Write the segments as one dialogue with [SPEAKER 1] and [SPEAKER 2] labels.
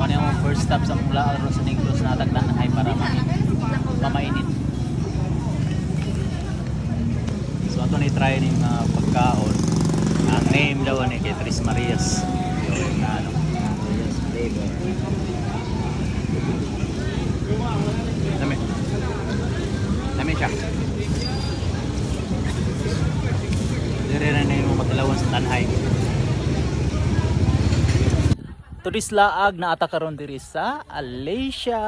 [SPEAKER 1] mo na yung first stop sa mula ron sa Negros na tagdan ay para mamainit. So ato ni try ning pagkaon. Ang name daw ni kay Tres Marias. Yung ano, Marias flavor. Dami. Dami siya. Dire na yung magdalawan sa Tanhay. Turis laag na ata karon diri sa Alasia.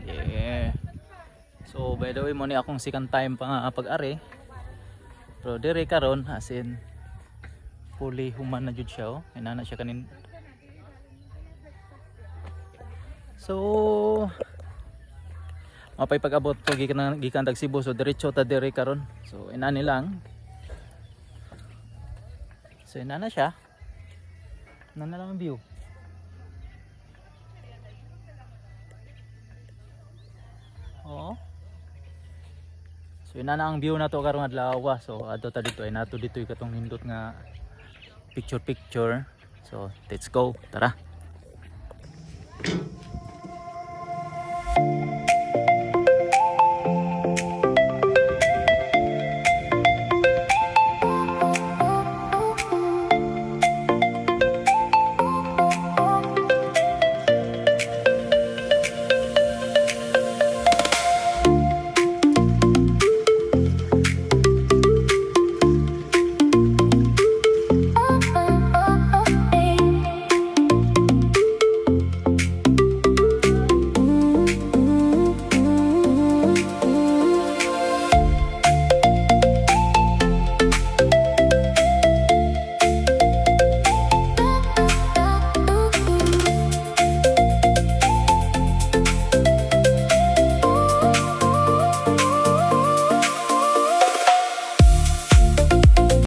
[SPEAKER 1] Yeah. So by the way mo ni akong second time pa nga pag-ari. Pero dire karon as in fully human na jud siya oh. Inana siya kanin. So mapay pag-abot to gikan tag Cebu so diretso ta dire karon. So inani lang. So inana siya. Ano na lang ang view. Oo. So ina na ang view na to karong adlaw. So adto ta dito ay nato dito katong nindot nga picture. So let's go. Tara.